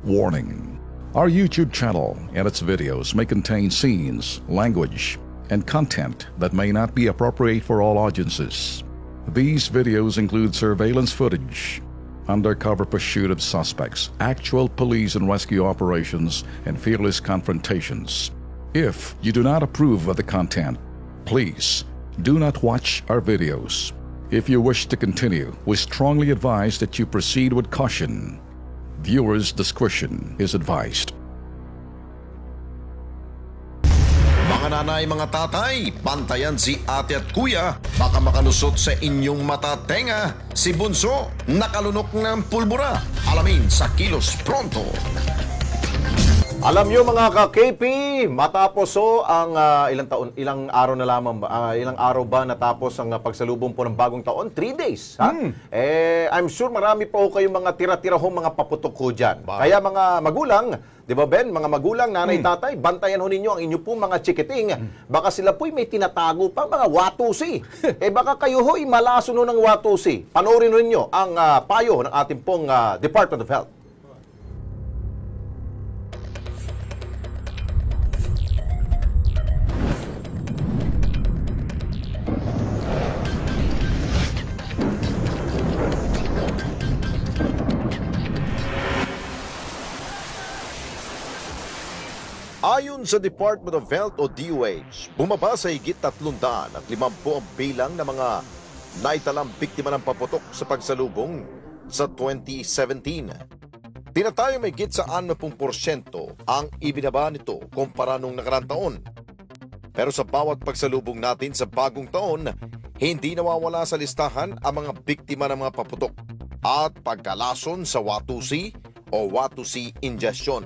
Warning: our YouTube channel and its videos may contain scenes, language, and content that may not be appropriate for all audiences. These videos include surveillance footage, undercover pursuit of suspects, actual police and rescue operations, and fearless confrontations. If you do not approve of the content, please do not watch our videos. If you wish to continue, we strongly advise that you proceed with caution. Viewers' discretion is advised. Mga nanay, mga tatay, pantayan si ate at kuya. Baka makalusot sa inyong mata tenga. Si Bunso, nakalunok ng pulbura. Alamin sa Kilos Pronto. Alam nyo mga ka-KP, matapos ang ilang araw na lamang ba, ilang araw ba natapos ang pagsalubong po ng bagong taon? 3 days, ha? I'm sure marami po kayong mga tira-tirahong mga paputok ko dyan. Kaya mga magulang, di ba Ben, mga magulang, nanay, tatay, bantayan ho ninyo ang inyo pong mga chikiting. Baka sila po'y may tinatago pa mga watusi. Baka kayo ho'y malaso no ng watusi. Panoorin ho ninyo ang payo ng ating pong Department of Health. Ayon sa Department of Health o DOH, bumaba sa higit 350 ang bilang ng mga naitalang biktima ng paputok sa pagsalubong sa 2017. Tinatayo may higit sa 60% ang ibinaba nito kumpara nung nakaraang taon. Pero sa bawat pagsalubong natin sa bagong taon, hindi nawawala sa listahan ang mga biktima ng mga paputok at pagkalason sa watusi o watusi ingestion.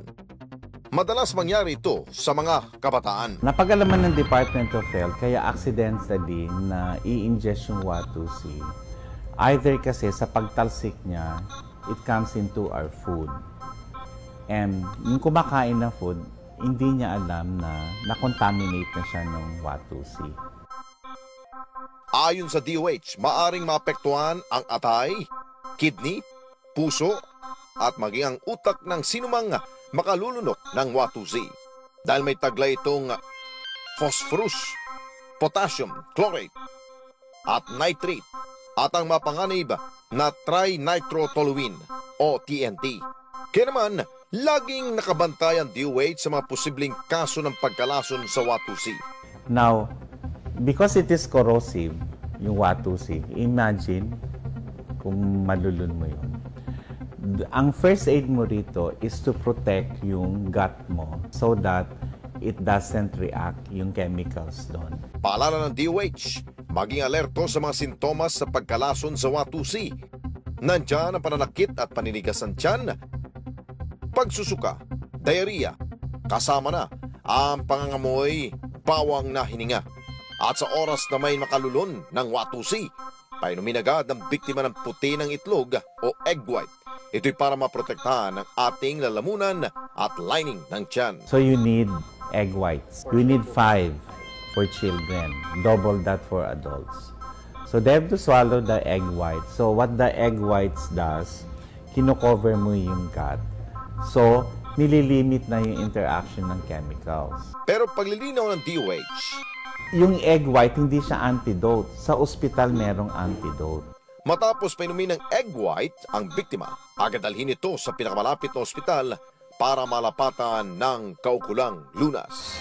Madalas mangyari ito sa mga kabataan. Napag-alaman ng Department of Health kaya accidentally na i-ingest yung watusi. Either kasi sa pagtalsik niya, it comes into our food. And yung kumakain na food, hindi niya alam na na-contaminate na siya ng watusi. Ayon sa DOH, maaring maapektuhan ang atay, kidney, puso, at maging ang utak ng sinumang makalulunok ng watusi dahil may taglay itong phosphorus, potassium, chlorate at nitrate at ang mapanganib na trinitrotoluene o TNT. Kaya naman, laging nakabantay ang DOH sa mga posibleng kaso ng pagkalason sa watusi. Now, because it is corrosive, yung watusi, imagine kung malulun mo yun. Ang first aid mo rito is to protect yung gut mo so that it doesn't react yung chemicals doon. Paalala ng DOH, maging alerto sa mga sintomas sa pagkalason sa watusi. Nandiyan ang pananakit at paninigas ng tiyan, pagsusuka, diarrhea, kasama na ang pangangamoy, bawang na hininga. At sa oras na may makalulon ng watusi, painumin agad ng biktima ng puti ng itlog o egg white. Ito'y para maprotektahan ang ating lalamunan at lining ng tiyan. So you need egg whites. You need 5 for children, double that for adults. So they have to swallow the egg whites. So what the egg whites does, kino-cover mo yung gut. So nililimit na yung interaction ng chemicals. Pero paglilinaw ng DOH, yung egg white hindi siya antidote. Sa ospital merong antidote. Matapos painumin ng egg white ang biktima, agad dalhin ito sa pinakamalapit na ospital para malapatan ng kaukulang lunas.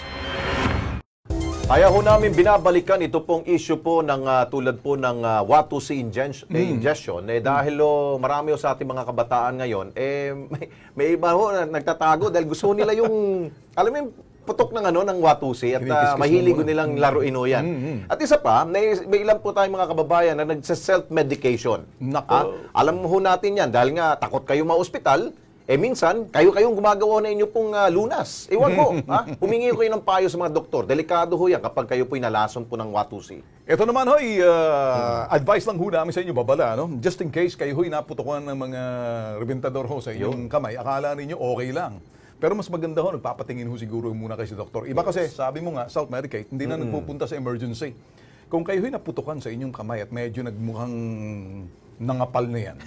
Kaya ho namin binabalikan ito pong issue po ng tulad po ng watusi ingestion. Dahil marami sa ating mga kabataan ngayon, may iba ho na nagtatago dahil gusto nila yung, alam mo yung putok ng watusi at mahilig nilang laruin o yan. At isa pa, may ilan po tayong mga kababayan na nagsa-self-medication. Alam mo ho natin yan, dahil nga takot kayo ma-ospital, minsan, kayo-kayong gumagawa na inyo pong lunas. Ewan ko, humingi kayo ng payo sa mga doktor. Delikado ho yan kapag kayo po'y nalason po ng watusi. Ito naman ho'y advice lang ho namin sa inyo, babala, no? Just in case kayo ho'y naputukan ng mga rebentador ho sa inyong kamay, akala ninyo okay lang. Pero mas maganda ho, nagpapatingin ho siguro muna kayo sa doktor. Iba kasi, sabi mo nga, self-medicate, hindi na nagpupunta sa emergency. Kung kayo naputukan sa inyong kamay at medyo nagmukhang nangapal na yan.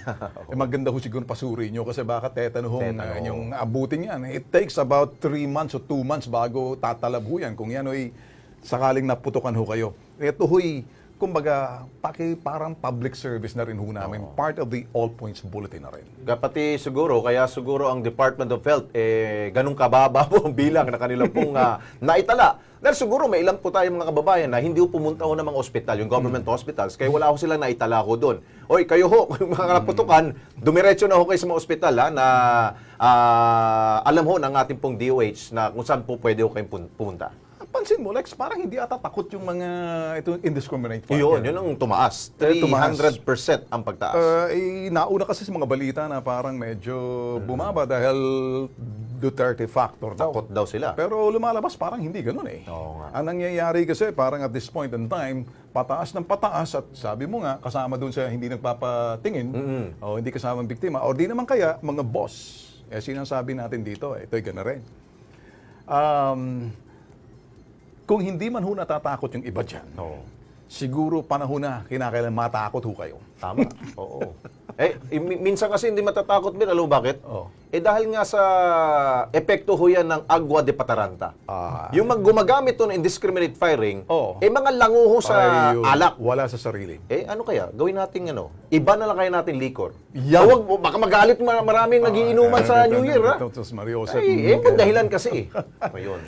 Maganda ho siguro pasuri nyo kasi baka tetano yung abutin yan. It takes about 3 months o 2 months bago tatalab ho yan. Kung yan ho'y sakaling naputukan ho kayo. Ito ho'y, kumbaga, parang public service na rin ho namin. Part of the All Points Bulletin na rin. Pati siguro, kaya siguro ang Department of Health, ganun kababa po ang bilang na kanilang pong naitala. Dahil siguro may ilan po tayong mga kababayan na hindi po pumunta ho ng mga ospital, yung government hospitals, kaya wala ho sila naitala ho doon. Oy, kayo ho, mga naputukan, dumiretso na ho kayo sa mga ospital na alam ho ng ating pong DOH na kung saan po pwede ho kayong pumunta. Pansin mo, Lex, parang hindi ata takot yung mga indiscriminate fire. Yun ang tumaas. 300% ang pagtaas. Nauna kasi sa mga balita na parang medyo bumaba dahil Duterte factor daw. Takot daw sila. Pero lumalabas parang hindi ganun eh. Oo nga. Ang nangyayari kasi parang at this point in time, pataas ng pataas at sabi mo nga, kasama dun sa hindi nagpapatingin o hindi kasamang biktima o di naman kaya mga boss. Sinasabi natin dito, ito'y gana rin. Kung hindi man ho natatakot yung iba dyan, siguro panahon na kinakailan matakot ho kayo. Tama. Oo. Minsan kasi hindi matatakot din. Alam mo bakit? Dahil nga sa epekto ho yan ng agua de pataranta. Yung gumagamit to ng indiscriminate firing, mga lango ho sa alak. Wala sa sarili. Ano kaya? Gawin natin iba na lang kaya natin liquor. Huwag, baka magalit maraming nagiinuman sa New Year, ha? Mario, dahilan kasi. Ayun.